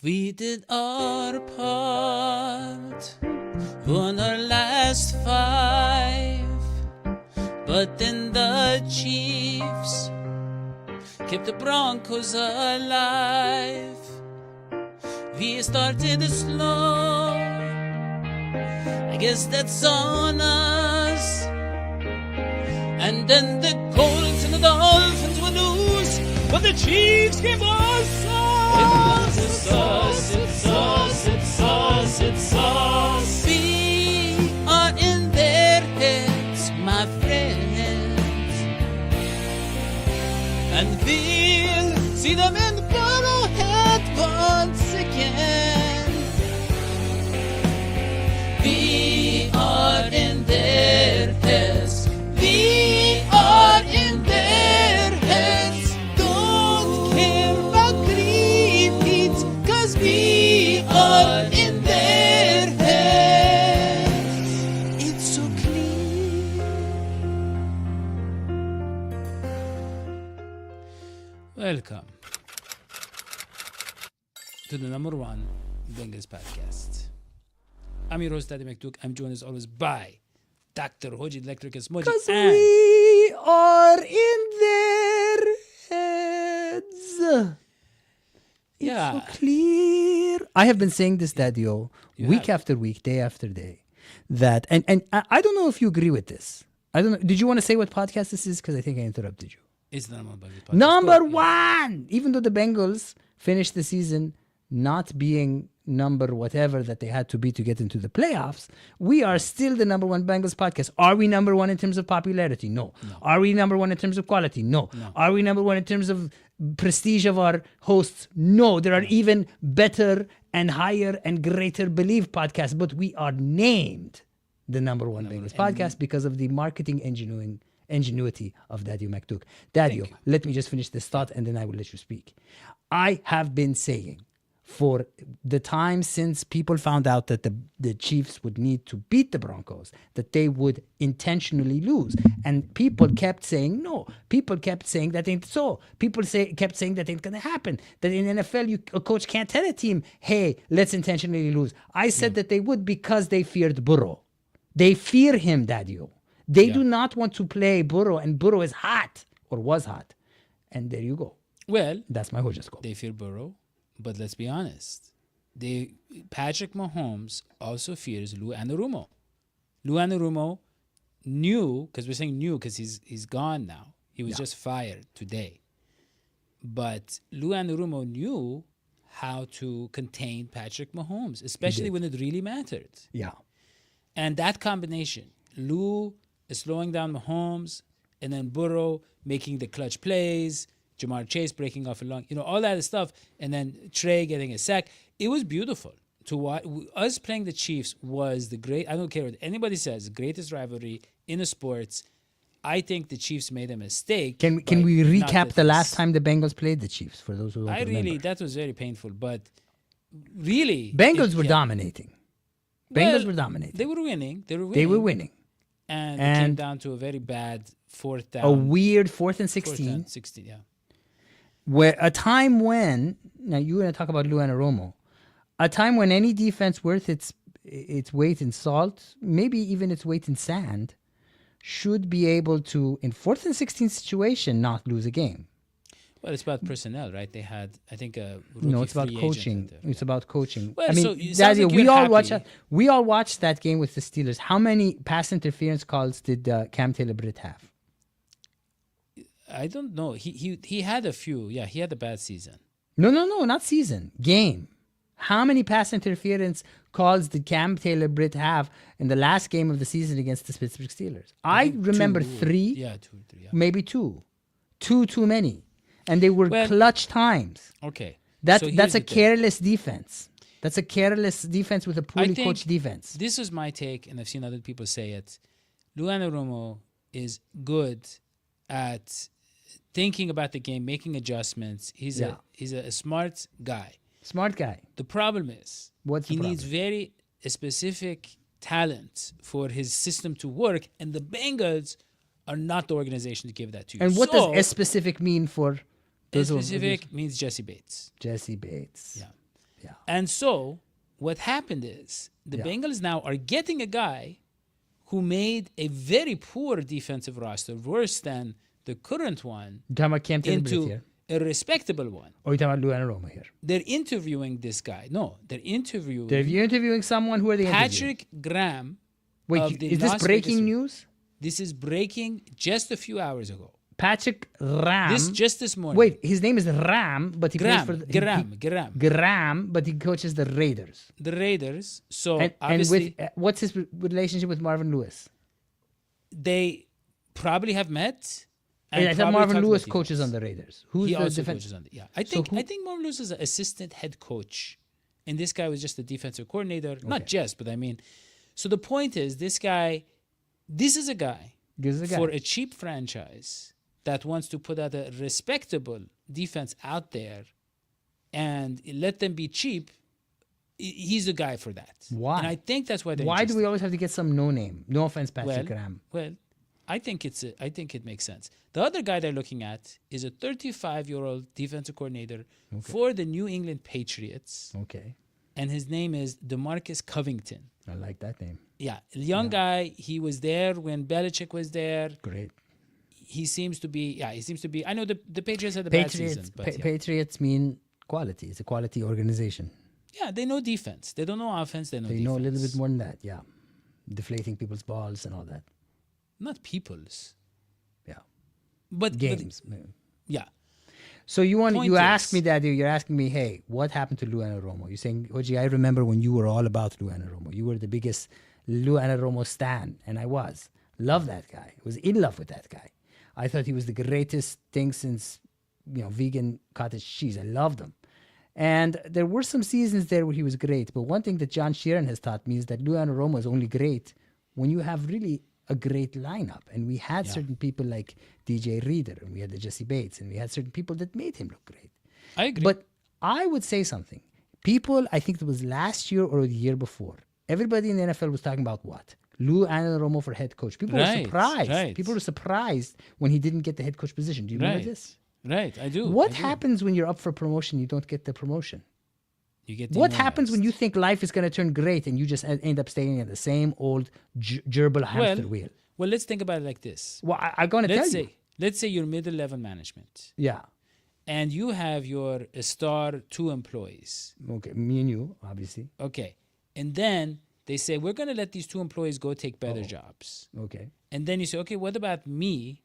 We did our part, won our last 5, but then the Chiefs kept the Broncos alive. We started slow, I guess that's on us. And then the Colts and the Dolphins will lose, but the Chiefs give us sauce. It's us, it's us, it's us, it's us. We are in their heads, my friends, and we'll see them in the Arrowhead once again. We are in their heads. We are in their heads. Don't care about repeats, 'cause we are in their heads. It's so clear. Welcome to the number one Bengals podcast. I'm your host, Daddy McDuke. I'm joined as always by Dr. Hoji Electric and Smudgy. Because we are in their heads. It's so clear. I have been saying this, Daddy-O, week after week, day after day. That and I don't know if you agree with this. I don't know. Did you want to say what podcast this is? Because I think I interrupted you. It's the number one Bengals podcast. Number one! Even though the Bengals finished the season not being number whatever that they had to be to get into the playoffs, we are still the number one Bengals podcast. Are we number one in terms of popularity? No. Are we number one in terms of quality? No. Are we number one in terms of prestige of our hosts? No. There are even better and higher and greater believed podcasts, but we are named the number one Bengals podcast because of the marketing ingenuity of Daddy McDuke. Daddy, let me just finish this thought and then I will let you speak. I have been saying for the time since people found out that the Chiefs would need to beat the Broncos, that they would intentionally lose. And people kept saying no. People kept saying that ain't so. People kept saying that ain't going to happen. That in NFL, a coach can't tell a team, hey, let's intentionally lose. I said that they would because they feared Burrow. They fear him, Daddy-O. They do not want to play Burrow, and Burrow is hot, or was hot. And there you go. Well, that's my hojascope. They fear Burrow, but let's be honest. Patrick Mahomes also fears Lou Anarumo. Lou Anarumo knew, because we're saying new because he's gone now. He was just fired today. But Lou Anarumo knew how to contain Patrick Mahomes, especially when it really mattered. Yeah. And that combination, Lou is slowing down Mahomes, and then Burrow making the clutch plays, Jamar Chase breaking off a long, all that stuff, and then Trey getting a sack. It was beautiful to watch. Us playing the Chiefs was the great, I don't care what anybody says, greatest rivalry in the sports. I think the Chiefs made a mistake. Can we recap the last time the Bengals played the Chiefs, for those who don't remember? That was very painful, but really. Bengals were dominating. Bengals were dominating. They were winning. They were winning. And it came down to a very bad fourth down. A weird 4th and 16. 4th and 16, yeah. Where a time when, now you're going to talk about Lou Anarumo, a time when any defense worth its weight in salt, maybe even its weight in sand, should be able to, in 4th and 16 situation, not lose a game. Well, it's about personnel, right? They had, I think, a rookie No, it's about free coaching. agent. It's about coaching. Well, I mean, so it sounds Daddy, like we you're all happy. watched that game with the Steelers. How many pass interference calls did Cam Taylor-Britt have? I don't know. He had a few. Yeah, he had a bad season. No, not season. Game. How many pass interference calls did Cam Taylor-Britt have in the last game of the season against the Pittsburgh Steelers? I remember 3. Yeah, 2 or 3. Yeah. Maybe 2. 2 too many. And they were clutch times. Okay. That's a careless defense. That's a careless defense with a poorly coached defense. This is my take, and I've seen other people say it. Lou Anarumo is good at thinking about the game, making adjustments. He's a smart guy. Smart guy. The problem is he needs very specific talent for his system to work, and the Bengals are not the organization to give that to you. And what does specific mean for those? Specific means Jesse Bates. Jesse Bates. Yeah. Yeah. And so what happened is the Yeah. Bengals now are getting a guy who made a very poor defensive roster, worse than the current one, You talking about Cam Taylor into here? a respectable one. Or you talking about Lou Anarumo here? They're interviewing this guy. No, they're interviewing If you're interviewing someone, who are they interviewing? Patrick Graham. Wait, of the is this Las breaking Vegas- news? This is breaking just a few hours ago. Patrick Ram. Just this morning. Wait, his name is Ram, but he plays for Graham. Graham, but he coaches the Raiders. The Raiders. So And obviously with what's his relationship with Marvin Lewis? they probably have met. And I thought probably Marvin talked Lewis about coaches defense. on the Raiders. Who's He the also defense? coaches on the So who- I think Marvin Lewis is an assistant head coach, and this guy was just a defensive coordinator. Not just, but I mean, so the point is, this is a guy This is a guy. for a cheap franchise that wants to put out a respectable defense out there and let them be cheap. He's a guy for that. Why? And I think that's why they're Why do interested. we always have to get some no name? No offense, Patrick Graham. Well, I think it makes sense. The other guy they're looking at is a 35-year-old defensive coordinator for the New England Patriots, Okay, and his name is DeMarcus Covington. I like that name. Yeah, young guy. He was there when Belichick was there. Great. He seems to be. I know the Patriots had a bad season, but yeah. Patriots mean quality. It's a quality organization. Yeah, they know defense. They don't know offense. They know They defense. know a little bit more than that. Yeah, deflating people's balls and all that. Not people's, Yeah, but games. yeah. So you Point ask is- me that, you're asking me, hey, what happened to Lou Anarumo? You're saying, Oji, I remember when you were all about Lou Anarumo. You were the biggest Lou Anarumo stan, and I was. Love that guy. I was in love with that guy. I thought he was the greatest thing since, vegan cottage cheese. I loved him. And there were some seasons there where he was great. But one thing that John Sheeran has taught me is that Lou Anarumo is only great when you have really a great lineup. And we had certain people like DJ Reader, and we had the Jesse Bates, and we had certain people that made him look great. I agree. But I would say something. People, I think it was last year or the year before, everybody in the NFL was talking about what? Lou Anarumo for head coach. People were Right, surprised. right. People were surprised when he didn't get the head coach position. Do you remember this? Right, I do. What I do. happens when you're up for promotion, you don't get the promotion? You get What happens when demonized. you think life is going to turn great and you just end up staying in the same old gerbil hamster wheel? Well, let's think about it like this. Well, I'm going to tell you. Let's say you're middle-level management, Yeah. and you have your star 2 employees. Okay. Me and you, obviously. Okay, and then they say we're going to let these 2 employees go take better jobs. Okay. And then you say, okay, what about me?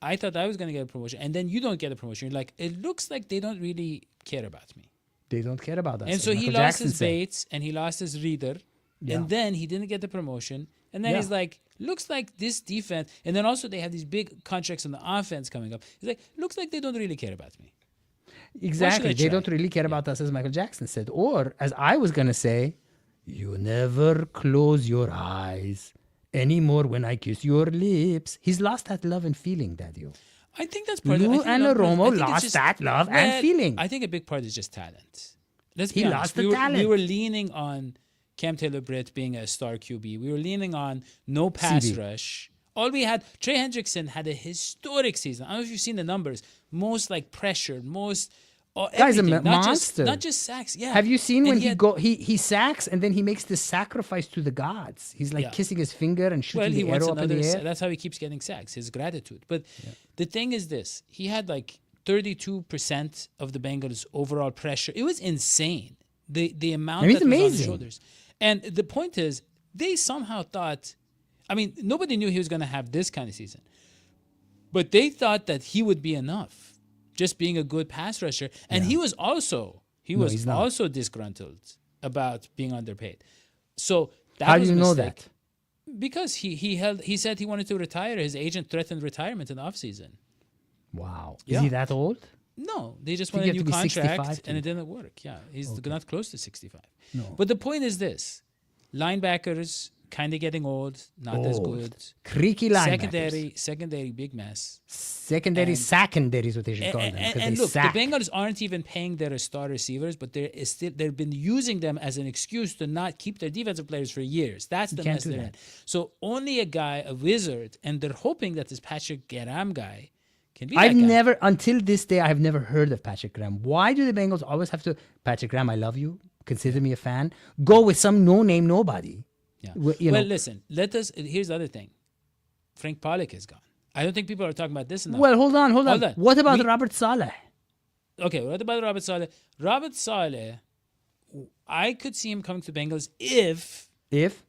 I thought I was going to get a promotion, and then you don't get a promotion. You're like, it looks like they don't really care about me. They don't care about us. And so as he Michael lost Jackson his said. Bates and he lost his Reader. Yeah. And then he didn't get the promotion. And then Yeah. he's like, looks like this defense. And then also they have these big contracts on the offense coming up. He's like, looks like they don't really care about me. Exactly. I They try? don't really care about us, as Michael Jackson said. Or, as I was going to say, you never close your eyes anymore when I kiss your lips. He's lost that love and feeling, Daddy. I think that's part of Lou it. I think Anarumo it's lost just- that love and Well, feeling. I think a big part is just talent. Let's be He honest. lost the we were, talent. We were leaning on Cam Taylor-Britt being a star QB. We were leaning on no pass CB. rush. All we had, Trey Hendrickson had a historic season. I don't know if you've seen the numbers. Most like pressured, most Guy's a everything. monster. Not just sacks. Yeah. Have you seen And when had- he sacks and then he makes this sacrifice to the gods? He's like Yeah. kissing his finger and Well, shooting he the wants arrow up in another. the air. That's how he keeps getting sacks. His gratitude. But the thing is this: he had like 32% of the Bengals' overall pressure. It was insane. The amount And he's that was on his amazing. shoulders. And the point is, they somehow thought. I mean, nobody knew he was going to have this kind of season, but they thought that he would be enough, just being a good pass rusher. And he was also he's not. also disgruntled about being underpaid. So that How do was you a know mistake. that? Because he said he wanted to retire. His agent threatened retirement in the offseason. Wow. Yeah. Is he that old? No, they just think wanted a you new have to be 65 contract to- and it didn't work. Yeah, he's not close to 65. No. But the point is this: linebackers kind of getting old, not as Old. good. Creaky linebackers. Secondary, big mess. Secondary is what they should call them. And, 'cause and they look, sack. the Bengals aren't even paying their star receivers, but they've been using them as an excuse to not keep their defensive players for years. That's the can't mess do they're that. in. So only a guy, a wizard, and they're hoping that this Patrick Graham guy can be I've that guy. never, until this day, I've never heard of Patrick Graham. Why do the Bengals always have to, Patrick Graham, I love you, consider me a fan, go with some no-name nobody? Yeah. You Well, know, listen. Here's the other thing. Frank Pollack is gone. I don't think people are talking about this enough. well, hold on. Hold on. What about We- Robert Saleh? Okay, what about Robert Saleh? Robert Saleh, I could see him coming to Bengals if If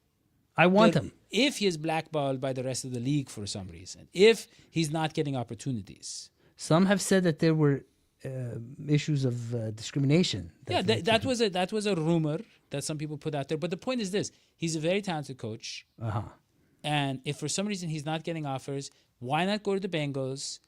I want him. If he is blackballed by the rest of the league for some reason. If he's not getting opportunities. Some have said that there were issues of discrimination. Yeah, that was a rumor that some people put out there. But the point is this: he's a very talented coach, and if for some reason he's not getting offers, why not go to the Bengals,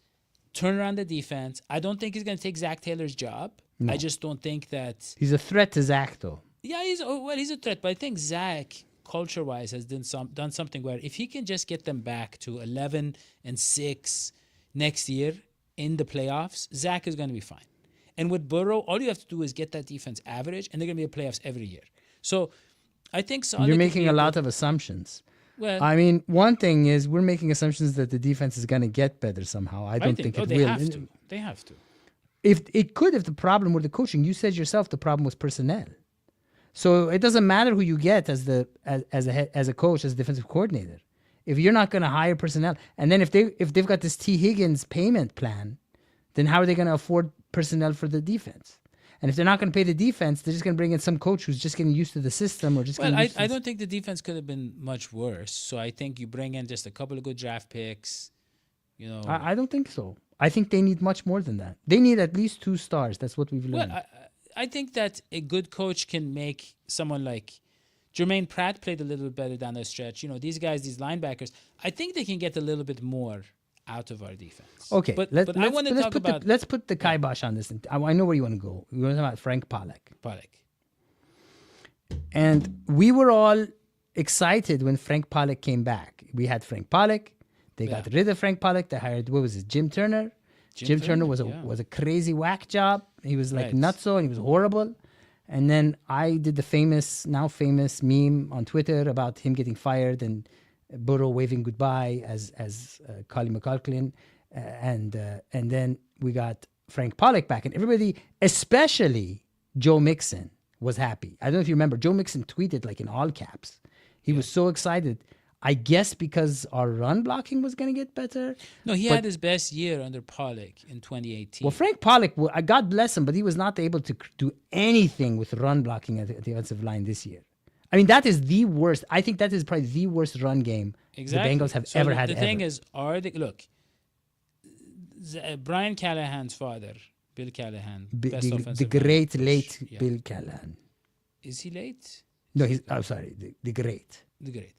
turn around the defense? I don't think he's going to take Zach Taylor's job. No. I just don't think that. He's a threat to Zach, though. Yeah, he's a threat, but I think Zach, culture-wise, has done something where if he can just get them back to 11-6 next year in the playoffs, Zach is going to be fine. And with Burrow, all you have to do is get that defense average, and they're going to be in playoffs every year. So I think You're making a lot of assumptions. Well, I mean, one thing is we're making assumptions that the defense is going to get better somehow. I don't think it they will. have to. They have to. If it could, if the problem were the coaching, you said yourself the problem was personnel. So it doesn't matter who you get as a coach, as a defensive coordinator. If you're not going to hire personnel, and then if they've got this T. Higgins payment plan, then how are they going to afford personnel for the defense? And if they're not going to pay the defense, they're just going to bring in some coach who's just getting used to the system or just. Well, getting used I don't think the defense could have been much worse. So I think you bring in just a couple of good draft picks. You know, I don't think so. I think they need much more than that. They need at least 2 stars. That's what we've learned. well, I think that a good coach can make someone like Jermaine Pratt played a little bit better down the stretch. You know, these guys, these linebackers, I think they can get a little bit more out of our defense. Okay, but I want to talk about let's put the kibosh on this. I know where you want to go. You want to talk about Frank Pollack. And we were all excited when Frank Pollack came back. We had Frank Pollack. They got rid of Frank Pollack. They hired, what was it, Jim Turner? Jim Turner was a crazy whack job. He was like nutso and he was horrible. And then I did the now famous meme on Twitter about him getting fired and Burrow waving goodbye as Colin McCulkin. And then we got Frank Pollack back. And everybody, especially Joe Mixon, was happy. I don't know if you remember. Joe Mixon tweeted like in all caps. He was so excited. I guess because our run blocking was going to get better. No, he had his best year under Pollack in 2018. Well, Frank Pollack, God bless him, but he was not able to do anything with run blocking at the offensive line this year. I mean, that is the worst. I think that is probably the worst run game the Bengals have ever had. The thing is, Brian Callahan's father, Bill Callahan, best offensive the great line late coach. Bill Callahan. Is he late? No, the great. The great.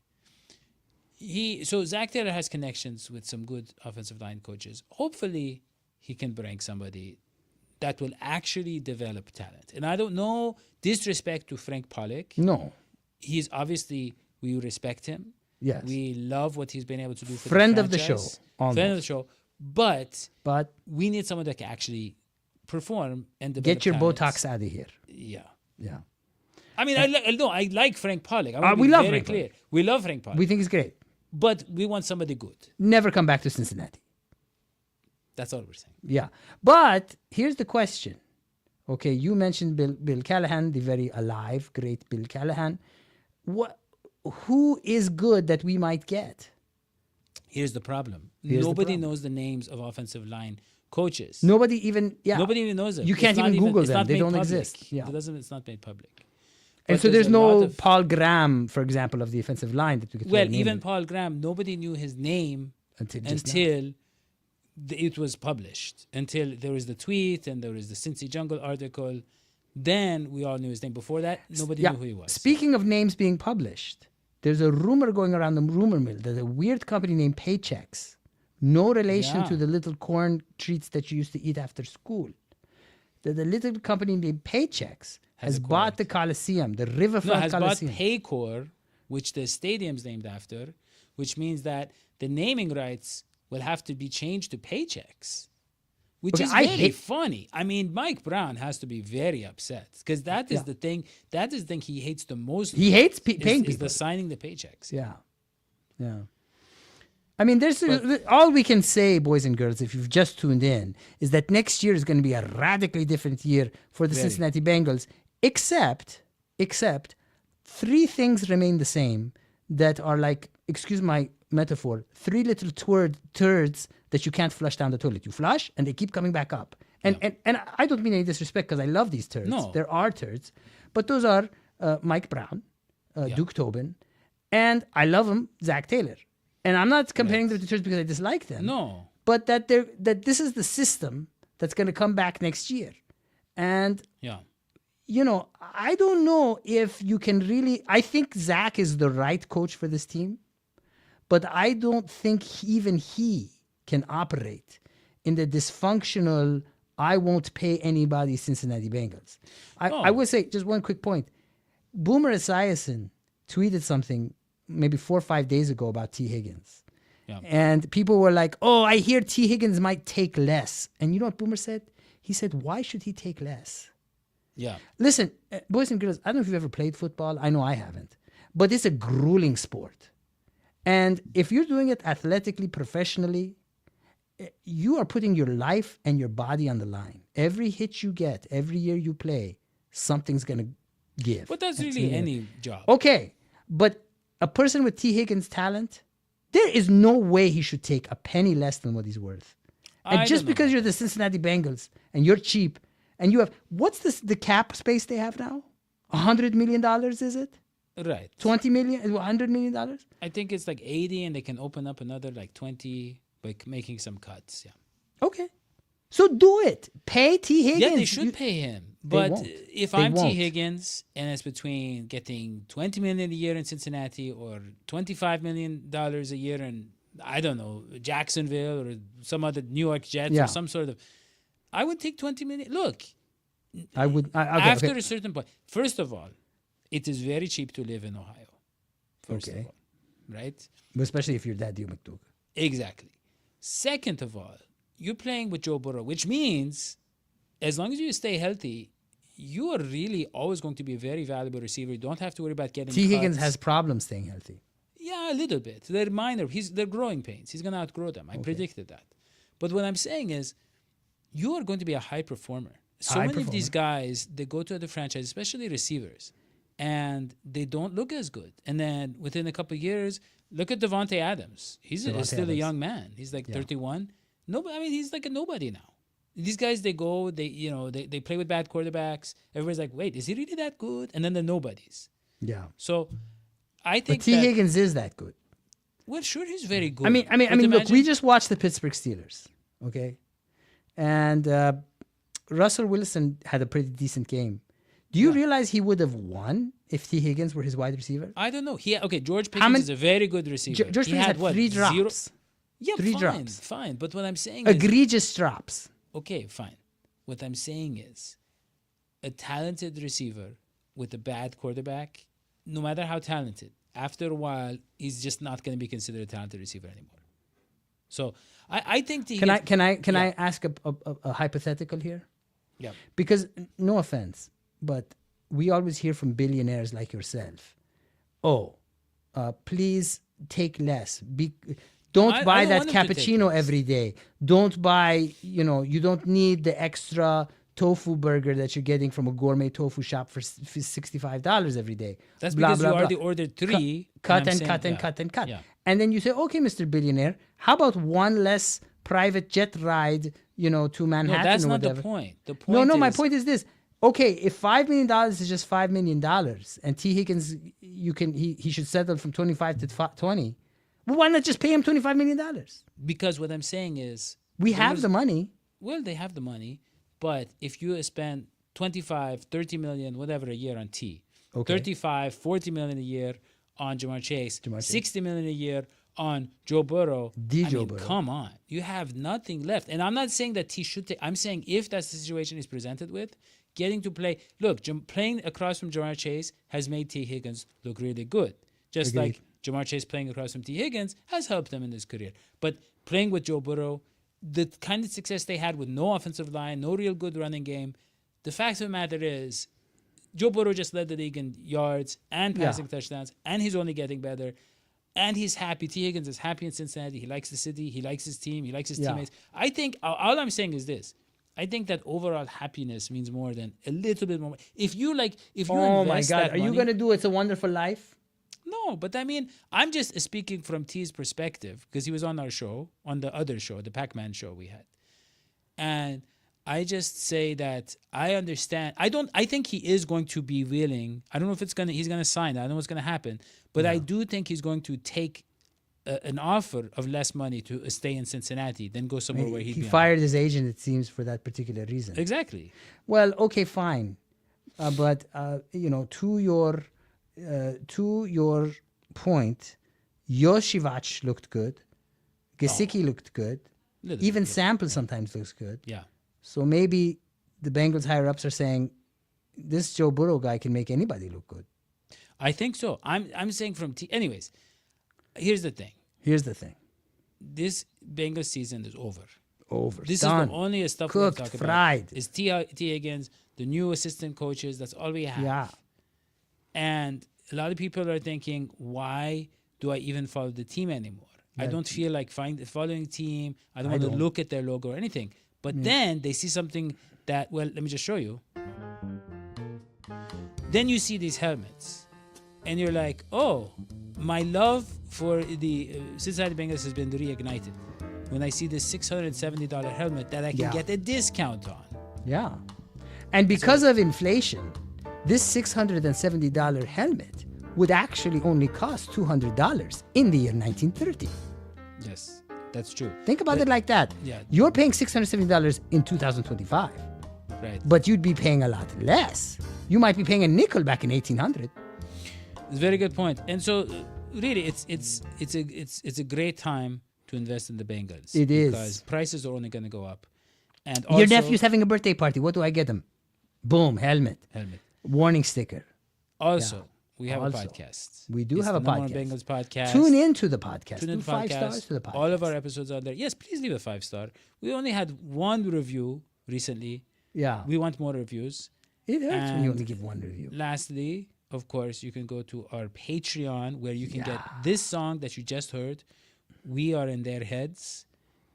So Zach Taylor has connections with some good offensive line coaches. Hopefully, he can bring somebody that will actually develop talent. And I don't know disrespect to Frank Pollack. No. He's obviously, we respect him. Yes. We love what he's been able to do for Friend the of the show. franchise. Almost. Friend of the show. But we need someone that can actually perform and develop get your talent. Botox out of here. Yeah. Yeah. I mean, I like Frank Pollack. We love very Frank clear. We love Frank Pollack. We think he's great. But we want somebody good. Never come back to Cincinnati. That's all we're saying. Yeah. But here's the question. Okay, you mentioned Bill Callahan, the very alive, great Bill Callahan. Who is good that we might get? Here's the problem. Nobody knows the names of offensive line coaches. Nobody even knows them. You can't even Google them. They don't public. exist. Yeah. It's not made public. And But so there's a no lot of- Paul Graham, for example, of the offensive line that we could throw a Well, name even in Paul Graham, nobody knew his name until it was published. Until there was the tweet and there was the Cincy Jungle article. Then we all knew his name. Before that, nobody knew who he was. Speaking of names being published, there's a rumor going around the rumor mill. There's a weird company named Paychecks. No relation to the little corn treats that you used to eat after school. There's a little company named Paychecks has bought the Coliseum, the Riverfront has Coliseum. bought Paycor, which the stadium's named after, which means that the naming rights will have to be changed to Paychecks, which is very funny. I mean, Mike Brown has to be very upset because that is the thing. That is the thing he hates the most. He hates paying is people. the signing the paychecks. Yeah. I mean, there's all we can say, boys and girls, if you've just tuned in, is that next year is going to be a radically different year for the Cincinnati Bengals, except three things remain the same that are like, excuse my metaphor, three little turds that you can't flush down the toilet. You flush and they keep coming back up. And I don't mean any disrespect because I love these turds. No. There are turds. But those are Mike Brown, Duke Tobin, and I love him, Zach Taylor. And I'm not comparing them to turds because I dislike them. No. But that this is the system that's going to come back next year. And Yeah. I don't know if you can really. I think Zach is the right coach for this team, but I don't think even he can operate in the dysfunctional, I won't pay anybody Cincinnati Bengals. I would say, just one quick point. Boomer Esiason tweeted something maybe 4 or 5 days ago about T. Higgins. Yeah. And people were like, oh, I hear T. Higgins might take less. And you know what Boomer said? He said, why should he take less? Yeah. Listen, boys and girls, I don't know if you've ever played football. I know I haven't. But it's a grueling sport. And if you're doing it athletically, professionally, you are putting your life and your body on the line. Every hit you get, every year you play, something's going to give. But that's really any job. Okay. But a person with T. Higgins' talent, there is no way he should take a penny less than what he's worth. And I just don't know. because you're the Cincinnati Bengals and you're cheap and you have, what's the cap space they have now? $100 million, is it? Right. 20 million, $100 million? I think it's like 80 and they can open up another like 20 by making some cuts. Yeah. Okay. So do it. Pay T. Higgins. Yeah, they should pay him. But won't. if They I'm won't. T. Higgins and it's between getting $20 million a year in Cincinnati or $25 million a year in, I don't know, Jacksonville or some other New York Jets Yeah. or some sort of, I would take $20 million. Look, I would. after a certain point, first of all, it is very cheap to live in Ohio. First Okay. of all, right? Especially if you're Daddy McDougal. Exactly. Second of all, you're playing with Joe Burrow, which means as long as you stay healthy, you are really always going to be a very valuable receiver. You don't have to worry about getting T. Higgins cuts. has problems staying healthy. Yeah, a little bit. They're minor. They're growing pains. He's going to outgrow them. I predicted that. But what I'm saying is you are going to be a high performer. So High many of these performer. guys, they go to other franchises, especially receivers, and they don't look as good. And then within a couple of years, look at Devontae Adams. He's still a Adams. young man. He's like 31. I mean, he's like a nobody now. These guys, they play with bad quarterbacks. Everybody's like, wait, is he really that good? And then they're nobodies. Yeah. So I But think T. Higgins is that good. well, sure, he's very good. I mean, But look, we imagine- just watched the Pittsburgh Steelers, okay? And Russell Wilson had a pretty decent game. Do you realize he would have won if T. Higgins were his wide receiver? I don't know. George How Pickens many- is a very good receiver. George He Pickens had what, 3 zero- drops. Yeah, 3 fine, drops. fine. But what I'm saying is, Egregious drops. okay, fine. What I'm saying is, a talented receiver with a bad quarterback, no matter how talented, after a while, he's just not going to be considered a talented receiver anymore. So I think Can I ask a hypothetical here? Yeah. Because no offense, but we always hear from billionaires like yourself. Oh, please take less. Don't I buy don't that want him to take cappuccino less. every day. Don't buy, you don't need the extra tofu burger that you're getting from a gourmet tofu shop for $65 every day. That's Blah, because blah, you blah. already ordered 3. Cut I'm and saying- cut and yeah. cut and cut. Yeah. And then you say, okay, Mr. Billionaire, how about one less private jet ride, to No, Manhattan that's or not whatever? the point. The point No, my is- point is this. Okay, if $5 million is just $5 million and T. Higgins, he should settle from 25 to 20, well, why not just pay him $25 million? Because what I'm saying is, We have the money. well, they have the money, but if you spend 25, 30 million, whatever a year on T, Okay. 35, 40 million a year on Jamar Chase, Jamar Chase. 60 million a year on Joe Burrow. Joe Burrow. Come on. You have nothing left. And I'm not saying that T should take, I'm saying if that's the situation he's presented with, getting to play, look, playing across from Jamar Chase has made T. Higgins look really good. Just Agreed. like Jamar Chase playing across from T. Higgins has helped him in his career. But playing with Joe Burrow, the kind of success they had with no offensive line, no real good running game, the fact of the matter is, Joe Burrow just led the league in yards and passing touchdowns, and he's only getting better. And he's happy. T. Higgins is happy in Cincinnati. He likes the city. He likes his team. He likes his Yeah. teammates. I think all I'm saying is this. I think that overall happiness means more than a little bit more. If you Oh my invest God. that Are you money- going to do It's a Wonderful Life? No, but I mean, I'm just speaking from T's perspective because he was on our show, on the other show, the Pac-Man show we had. And I just say that I understand. I think he is going to be willing. I don't know if he's going to sign. I don't know what's going to happen. But I do think he's going to take an offer of less money to stay in Cincinnati than go somewhere where he'd He be fired his agent, it seems, for that particular reason. Exactly. Well, okay, fine. But, to your point, Yoshivac looked good. Gesicki looked good. Little Even bit, Sample sometimes looks good. Yeah. So maybe the Bengals higher-ups are saying, this Joe Burrow guy can make anybody look good. I think so. I'm saying from anyways, here's the thing. Here's the thing. This Bengals season is over. Over. This Done. is the only stuff Cooked, we talk fried. about. Is T. Higgins, the new assistant coaches. That's all we have. Yeah. And a lot of people are thinking, why do I even follow the team anymore? I don't feel like following team. I don't want to look at their logo or anything. But then they see something that, well, let me just show you. Then you see these helmets. And you're like, oh, my love for the Cincinnati Bengals has been reignited when I see this $670 helmet that I can get a discount on. Yeah. And because of inflation, this $670 helmet would actually only cost $200 in the year 1930. Yes, that's true. Think about it like that. Yeah. You're paying $670 in 2025, Right. but you'd be paying a lot less. You might be paying a nickel back in 1800. It's a very good point. And so, really, it's a great time to invest in the Bengals. It is. Because prices are only going to go up. And also, Your nephew's having a birthday party. What do I get him? Boom, helmet. Warning sticker. Also, we have Also. a podcast. We do It's have a the Number One podcast. Bengals podcast. Tune in to the podcast. Tune in Do to 5 podcast. stars to the podcast. All of our episodes are there. Yes, please leave a 5-star. We only had one review recently. Yeah. We want more reviews. It hurts when you And only give one review. Lastly, of course, you can go to our Patreon where you can get this song that you just heard. We are in their heads.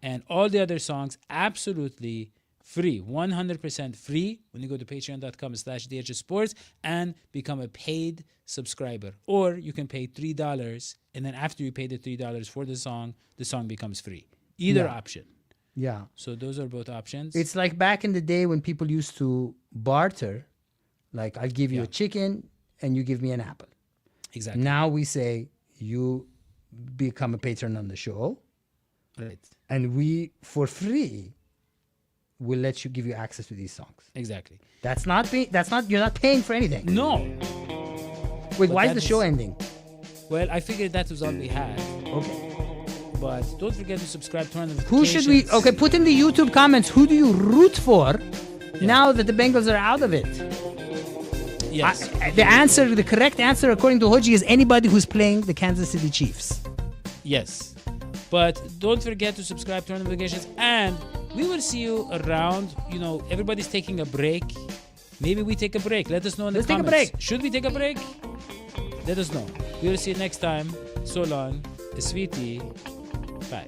And all the other songs absolutely free, 100% free when you go to patreon.com/DHSports and become a paid subscriber. Or you can pay $3 and then after you pay the $3 for the song becomes free. Either option. Yeah. So those are both options. It's like back in the day when people used to barter, like I'll give you a chicken and you give me an apple. exactly. Now we say you become a patron on the show Right. and we, for free, will let you give you access to these songs. Exactly. You're not paying for anything. No. Wait, But why is that the show is- ending? Well, I figured that was all we had. Okay. But don't forget to subscribe, turn on Who notifications. should we? Okay, put in the YouTube comments. Who do you root for now that the Bengals are out of it? Yes. The correct answer, according to Hoji, is anybody who's playing the Kansas City Chiefs. Yes. But don't forget to subscribe, turn on notifications, and we will see you around. You know, everybody's taking a break. Maybe we take a break. Let us know in the Let's take a comments. break. Should we take a break? Let us know. We will see you next time. So long. Sweetie. Bye.